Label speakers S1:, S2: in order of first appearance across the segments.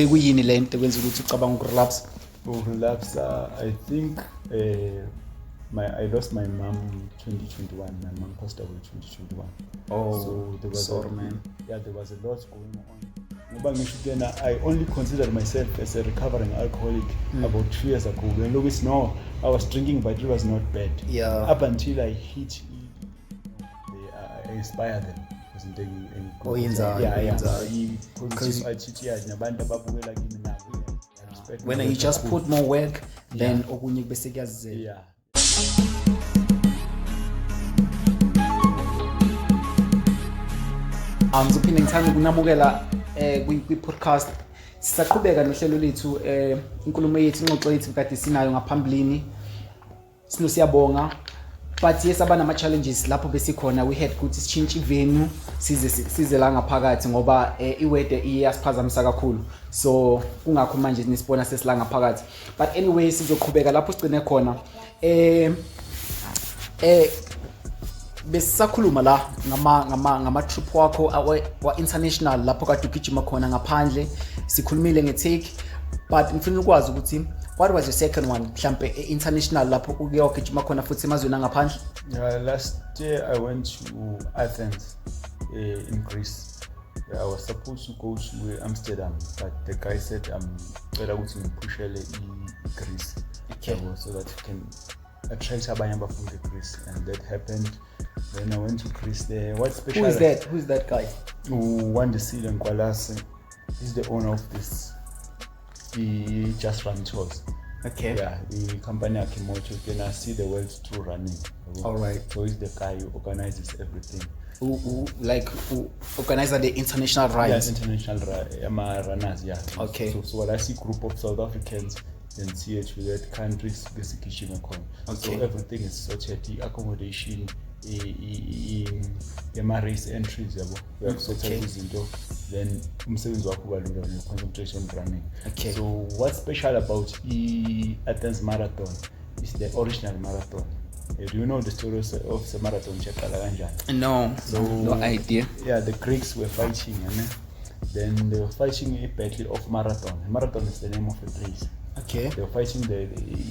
S1: Bekuyini lento ekwenza ukuthi ucabanga ukurelapse?
S2: Relapse, I think I lost my mom 2021. My mom passed away 2021.
S1: Oh,
S2: so there was
S1: sorry, man.
S2: Yeah, there was a lot going on. I only considered myself as a recovering alcoholic about 2 years ago. When Louis, no, I was drinking, but it was not bad.
S1: Yeah.
S2: Up until I hit, I inspired them.
S1: When you just put more work, then okunye bese kuyazizela.
S2: Yeah.
S1: Ngizophinde ngithanda ukunamukela kwi-podcast. Sisaqhubeka nohlelo lethu inkulumo yethu, ingxoxo yethu kade sinayo ngaphambilini. Siyabonga. But yes, abanama challenges lapho besikhona. We had ukuthi sichintshe venue size la ngaphakathi ngoba iweather iyasiphazamisa kakhulu. So kungakho manje nisibona sesila ngaphakathi. But anyway, sizoqhubeka lapho sigcine khona. Besisakhuluma la ngama trip wakho wa international lapho kade ugijima khona ngaphandle. Sikhulumile ngetake, but ngifuna ukwazi ukuthi what was your second one mhlambe international lapho uke wagijima khona futhi emazweni angaphandle?
S2: Last year I went to Athens in Greece. I was supposed to go to Amsterdam, but the guy said better ukuthi ngipushele Greece.
S1: Okay.
S2: So that you can attract abanye from the Greece, and that happened. Then I went to Greece there. What's special?
S1: Who's that guy?
S2: Wandisile Nkwalase. He's the owner of this. He just run tours.
S1: Okay.
S2: Yeah, the company Akimoto. Then I see the world tour running.
S1: All right.
S2: So he's the guy who organizes everything.
S1: Who organizes the international rides?
S2: Yeah, international runners. Yeah.
S1: Okay.
S2: So when I see group of South Africans, then see it with that countries basically Shimekon.
S1: Okay.
S2: So everything is sorted. The accommodation, race entries, we have sorted this into. Then concentration running.
S1: Okay.
S2: So what's special about Athens Marathon is the original marathon. Do you know the story of the marathon?
S1: No,
S2: so,
S1: no idea.
S2: Yeah, the Greeks were fighting, and then they were fighting a battle of Marathon. Marathon is the name of a place.
S1: Okay.
S2: They were fighting the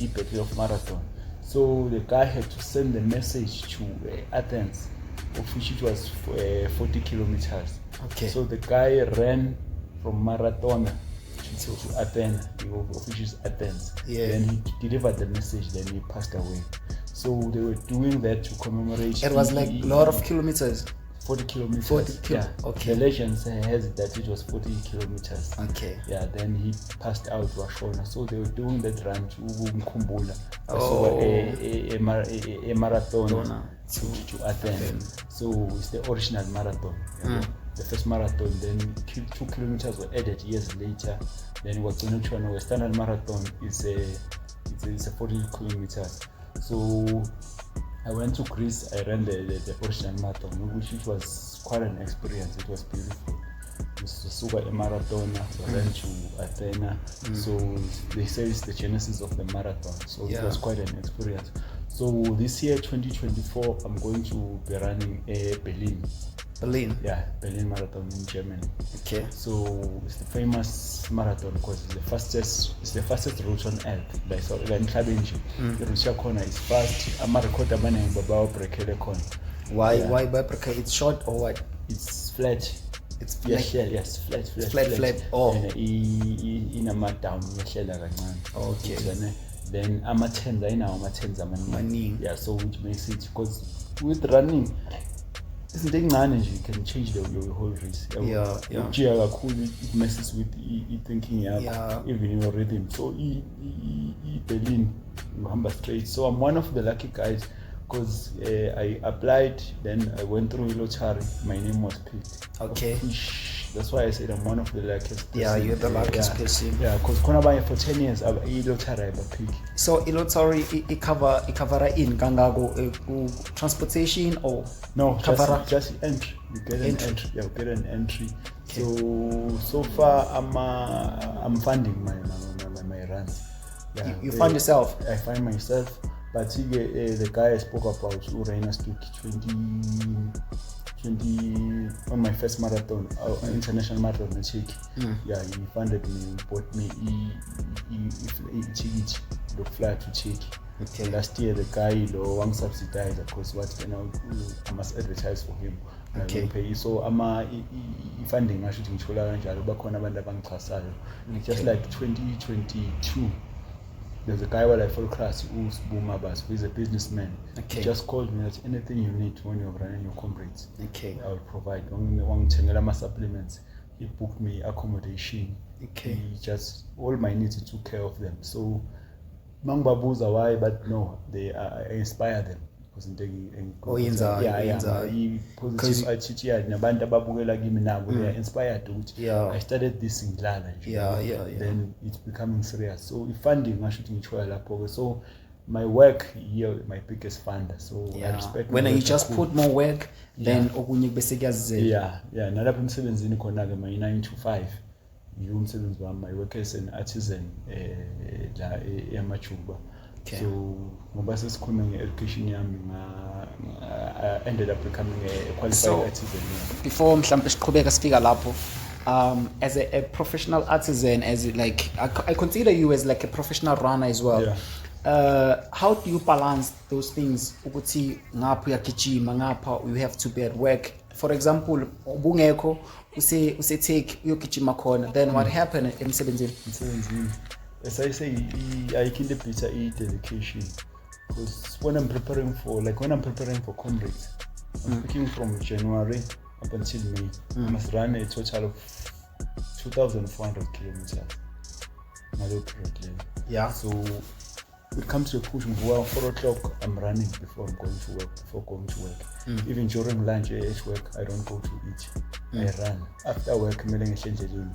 S2: battle of Marathon. So the guy had to send the message to Athens, of which it was 40 kilometers.
S1: Okay.
S2: So the guy ran from Marathon to Athens, which is Athens.
S1: Yeah.
S2: Then he delivered the message, then he passed away. So they were doing that to commemorate.
S1: It was like a lot of kilometers.
S2: 40 kilometers.
S1: 40
S2: yeah.
S1: Okay.
S2: The legend has it that it was 40 kilometers.
S1: Okay.
S2: Yeah, then he passed out to Washona. So they were doing that run to Mkumbula.
S1: Oh.
S2: A marathon to Athens. So it's the original marathon. The first marathon, then 2 kilometers were added years later. Then what's the next one? Standard marathon is a 40 kilometers. So I went to Greece. I ran the original marathon, which was quite an experience. It was beautiful. Suga a marathon, I ran to Athens. So they say it's the genesis of the marathon. So it was quite an experience. So this year, 2024, I'm going to be running Berlin.
S1: Berlin?
S2: Yeah, Berlin Marathon in Germany.
S1: Okay.
S2: So it's the famous marathon because it's the fastest route on earth. Like so, in Klabenji, the route corner is fast. I'm a record abaning Babao Brekele corner.
S1: Why Babreka? It's short or what?
S2: It's flat.
S1: It's flat. Oh.
S2: In a mat down,
S1: okay.
S2: Then amatenza
S1: maning.
S2: Yeah, so which makes it because with running, you can change your whole race.
S1: Yeah.
S2: It messes with thinking, even your rhythm. So Berlin, you straight. So I'm one of the lucky guys because I applied, then I went through a lottery. My name was picked.
S1: Okay.
S2: That's why I said I'm one of the luckiest person.
S1: Yeah, you're the luckiest person.
S2: Yeah, because for 10 years I've lottery I pick.
S1: So lottery it cover in Gangago transportation or
S2: no, just entry. You get an entry. Yeah, you get an entry. Okay. So far I'm funding my runs. Yeah,
S1: you find yourself?
S2: I find myself, but the guy I spoke about Uraina Stuck on my first marathon, international marathon in Czech. Yeah, he funded me, bought me a ticket to fly to Czech.
S1: Okay.
S2: Last year, the guy wang subsidized, of course, what I must advertise for him.
S1: Okay.
S2: I will pay. So funding I should include just like 2022. There's a guy where I follow class who's Boomabas, who is a businessman.
S1: Okay.
S2: He just called me that anything you need when you're running your comrades,
S1: Okay.
S2: I will provide. One Tengelama supplements. He booked me accommodation.
S1: Okay.
S2: He just all my needs, he took care of them. So Mangbabuza why, but no, I inspire them. He positive attitude nabantu ababukela kimi nabo they are inspired ukuthi I started this in Ghana. Then it's becoming serious. So funding I should enjoy lapho. So my work here my biggest funder. So I respect
S1: when you just put more work then okunye bese kuyazizela.
S2: Nalapho emsebenzini khona ke my 9 to 5 umsebenzi wami my work as an artisan la eMajuba. Okay. So ngoba sesikhuluma nge-education yami I ended up becoming a qualified artisan.
S1: Before mhlambe siqhubeka sifika lapho as a professional artisan, as like I consider you as like a professional runner as well. How do you balance those things ukuthi ngapha uyagijima ngapha you have to be at work? For example, ubungekho use take uyogijima khona, then what happened emsebenzini?
S2: As I say, I can picture dedication, because when I'm preparing for comrades, I'm speaking from January up until May. I must run a total of 2,400 kilometers. So it comes to a push. 4 o'clock, I'm running before going to work. Even during lunch at work, I don't go to eat. I run. After work,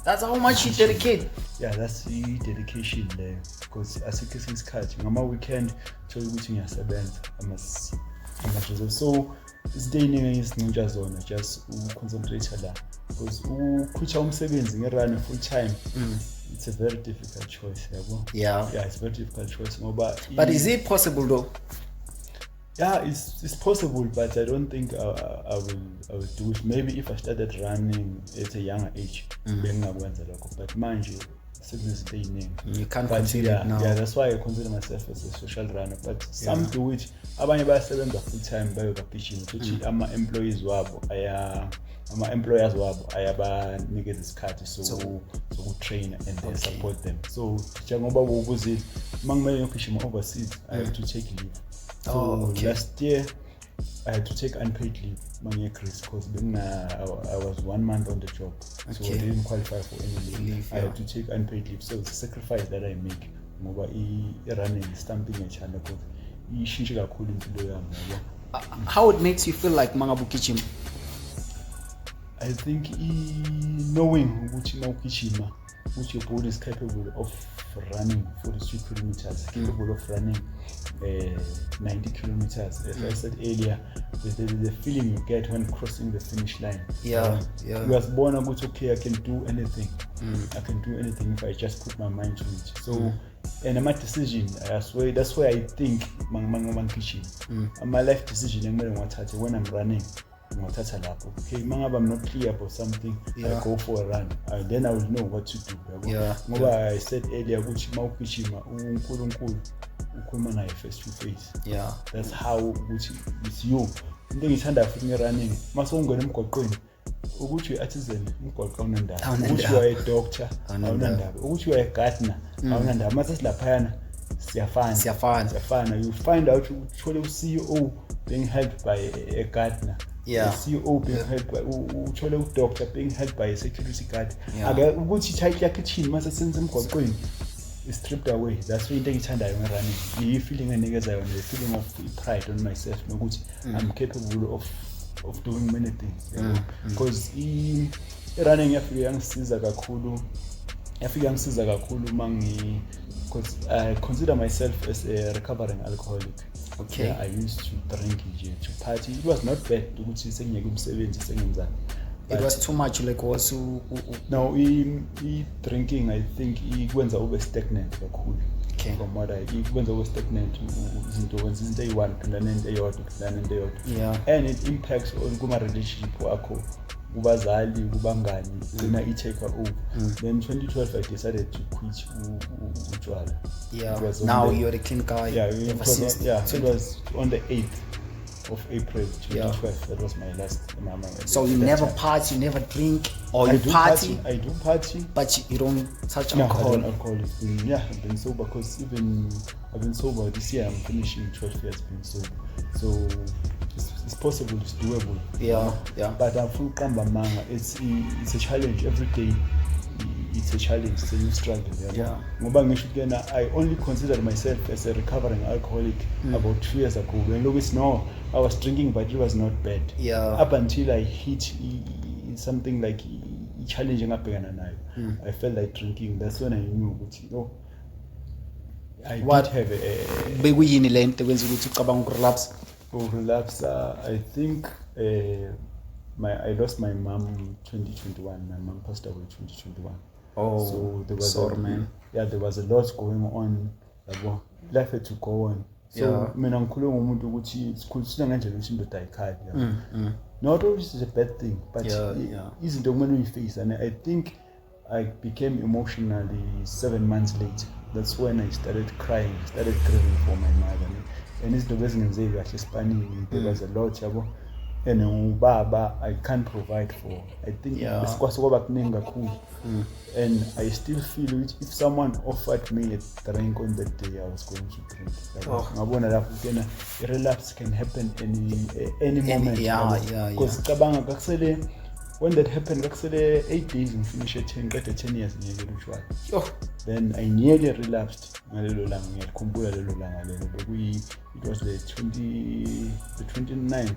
S1: that's how much you dedicate.
S2: Yeah, that's the dedication there. Because as a case catch, on my weekend, I must so this day is ninja zone, just concentrate on that. Because run full time. It's a very difficult choice.
S1: Yeah,
S2: it's a very difficult choice.
S1: But is it possible though?
S2: Yeah, it's possible, but I don't think I will do it. Maybe if I started running at a younger age, but manje,
S1: you can't consider it now.
S2: Yeah, that's why I consider myself as a social runner. But some do it. Abanye bayasebenza full time bayogapishini. Futhi employees wabo employers wabo ayabanikeza isikhathi so train and they support them. So njengoba ubuzile mangimele ngiyogijima overseas, I have to take leave. So last year I had to take unpaid leave Mangye Greece because I was 1 month on the job. So I didn't qualify for any leave. I had to take unpaid leave. So it's a sacrifice that I make. Ngoba running stamping echanda because ishintshe kakhulu impilo yami.
S1: How it makes you feel like mangabu gijima?
S2: I think knowing ukuthi mawugijima which your body is capable of running 43 kilometers, capable of running 90 kilometers. As I said earlier, the feeling you get when crossing the finish line. You was born about okay, I can do anything. I can do anything if I just put my mind to it. So, and my decision, that's why I think my life decision when I'm running. Okay, I'm not clear about something, I go for a run. Then I will know what to do. I said earlier, face to face. That's how it's you. Running. Ukuthi artisan umgwaqo awunandaba ukuthi uya doctor awunandaba ukuthi uya gardener awunandaba mase silaphayana siyafana you find out uthole u-CEO being helped by a gardener, the CEO being helped by uthole u-doctor being helped by a security guard ake ukuthi title yakhe ithini mase senze emgwaqweni is stripped away. That's why into engithandayo ngerunning i-feeling enikeza yona, the feeling of pride on myself nokuthi I'm capable of doing many things, because running yafika yangisiza kakhulu because I consider myself as a recovering alcoholic. I used to drink to party. It was not bad ukuthi sengiyeke umsebenzi sengenzani,
S1: It was too much, like was
S2: no, drinking, I think ikwenza ube stagnant kakhulu.
S1: Okay.
S2: From what I ikwenza ube stagnant izinto wenza into eyi-one phindana into eyodwa phindana into eyodwa.
S1: Yeah.
S2: And it impacts on kuma relationship wakho, kubazali, kubangani, then I take over. Then 2012 I decided to quit utshwala.
S1: Yeah.
S2: It was on
S1: Now
S2: the-
S1: you're a clean guy.
S2: Yeah,
S1: ever
S2: it was,
S1: since.
S2: it was on the 8th of April 2012. That was my last.
S1: So you
S2: that
S1: never
S2: time.
S1: party, you never drink, or
S2: I
S1: you
S2: do
S1: party,
S2: I do party.
S1: but you don't touch
S2: No,
S1: alcohol.
S2: I don't alcohol. It's been, yeah, I've been sober because even I've been sober this year. I'm finishing 12 years being sober, so it's possible. It's doable.
S1: Yeah, yeah.
S2: But I'm full manga. It's a challenge every day. It's a challenge. It's a new struggle.
S1: Yeah.
S2: Ngoba ngisho kena, I only considered myself as a recovering alcoholic about 2 years ago. When Louis no, I was drinking, but it was not bad.
S1: Yeah.
S2: Up until I hit something like challenging ngabhekana nayo. I felt like drinking. That's when I knew ukuthi I
S1: What?
S2: did have a
S1: Bekuyini lento kwenza ukuthi ucabanga ukurelapse?
S2: relapse. I think I lost my mom 2021. My mom passed away 2021.
S1: Oh,
S2: So there was
S1: sorry, man.
S2: Yeah, there was a lot going on. Life had to go on. So
S1: Yeah.
S2: mina ngikhuluma ngomuntu ukuthi sikhulumisana ngendlela ukuthi indoda ayikhali. Not always is a bad thing, but izinto kumele uyiface. And I think I became emotionally 7 months later. That's when I started crying, started crying for my mother. And izinto bezingenzeki kahle esipanini. There was a lot yabo. And ubaba I can't provide for. I think besikwazi kwaba kuningi kakhulu. And I still feel it, if someone offered me a drink on that day, I was going to drink. Ngabona lapho kena relapse can happen any moment. Because cabanga kakusele when that happened kakusele 8 days and finish at 10 years ngiyekela utshwala. Then I nearly relapsed ngalelo langa ngiyakhumbula lelo langa lelo it was the 29th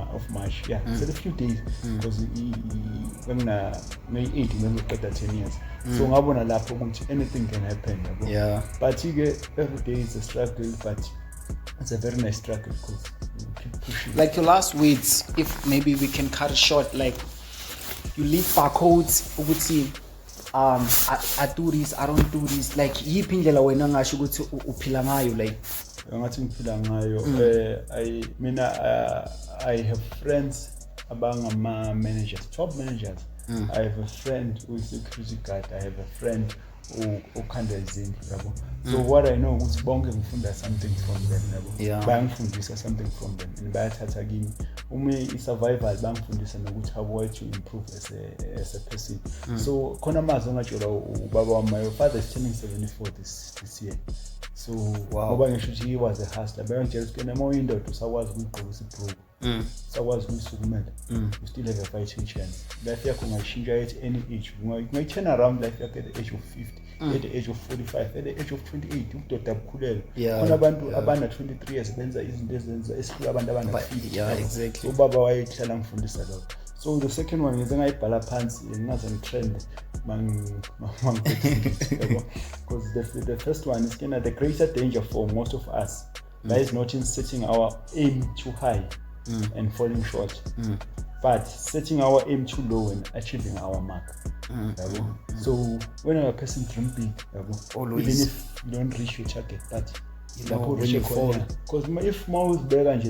S2: of March. Yeah, so a few days because when May 8 when we got 10 years. So ngabona lapho ukuthi anything can happen.
S1: Yeah.
S2: But every day is a struggle, but it's a very nice struggle because you keep pushing.
S1: Like your last words, if maybe we can cut it short, like you leave barcodes ukuthi I do this, I don't do this, like yiphi indlela wena ngasho ukuthi uphila ngayo, like
S2: ngathi ngiphila ngayo. I have friends abangama managers, top managers. I have a friend who is a security guard. I have a friend who khanda izindlu yabo. So what I know ukuthi bonke ngifunda something from them yabo. Bayangifundisa something from them and bayathatha kimi survival bangifundisa nokuthi how to improve as a person. So khona amazwi ongatshola ubaba wami, my father is turning 74 this year. So ngoba ngisho ukuthi he was a hustler, bayangitshela ukuthi kena moyindoda usakwazi ukugqokisa ibhruku, usakwazi ukuyisukumela, you still have a fighting chance. Life yakho ungayishintsha at any age. Turn around life yakho at the age of 50, at the age of 45, at the age of 28 ubudoda bukhulela. Khona abantu abana 23 years benza izinto ezenza esikhulu abantu abana 50.
S1: Yeah, exactly.
S2: Ubaba wayehlala ngifundisa lokho. So the second one ngize ngayibhala phansi ngaze ngitrend because the first one is the greater danger for most of us lies not in setting our aim too high and falling short, but setting our aim too low and achieving our mark. So when a person dream big,
S1: always,
S2: even if you don't reach your target, but
S1: when you fall,
S2: because if more is better and you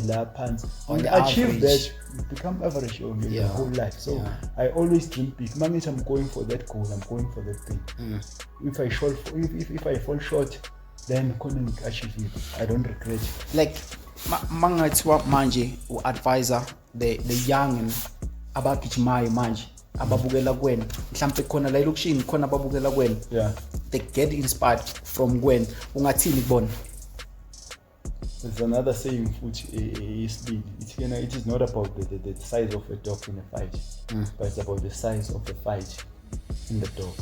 S2: achieve that, you become average over your whole life. So I always dream big. If I'm going for that goal, I'm going for that thing. If I fall short, then couldn't achieve it. I don't regret it.
S1: Like mangathiwa manje u-advisor the young and abagijimayo manje ababukela kwena, mhlawumbe khona la elokishini khona ababukela kwena, they get inspired from kwena, ungathini kubona?
S2: There's another saying which is it is not about the size of a dog in a fight, but it's about the size of the fight in the dog.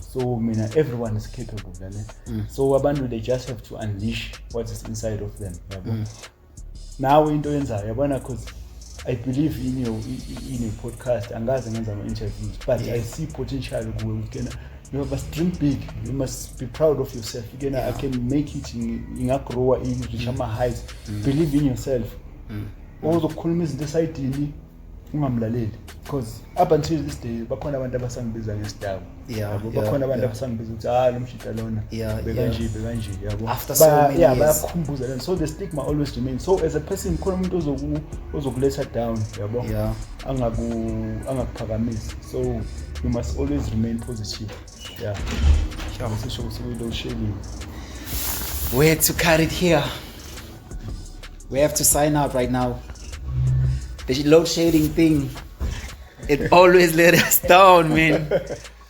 S2: So everyone is capable. So abantu, they just have to unleash what is inside of them. Now into yenzayo yabona, because I believe in your podcast, angazi ngenza ama interviews, but I see potential kuwe. You must dream big. You must be proud of yourself. I can make it in a grow, in reach my heights. Believe in yourself. All the coolness inside you, ungamlaleli because up until this day bakhona abantu abasangibiza ngesidawu bakhona abantu abasangibiza ukuthi lo mshita lona bekanje yabo
S1: after so many years
S2: bayakhumbuza lento, so the stigma always remains. So as a person khona umuntu ozokuletha down yabo angakuphakamisi, so you must always remain positive.
S1: We had to cut it here. We have to sign out right now. The load shedding thing, it always let us down, man.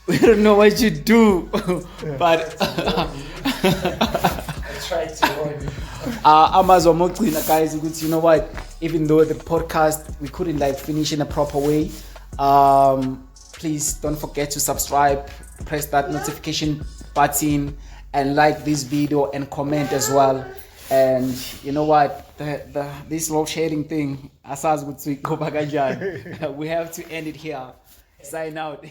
S1: We don't know what you do, but
S3: I tried to warn you.
S1: Amazon Mokina guys, you know what? Even though the podcast we couldn't like finish in a proper way, please don't forget to subscribe, press that notification button, and like this video and comment as well. And you know what? This load shedding thing, we have to end it here. Sign out.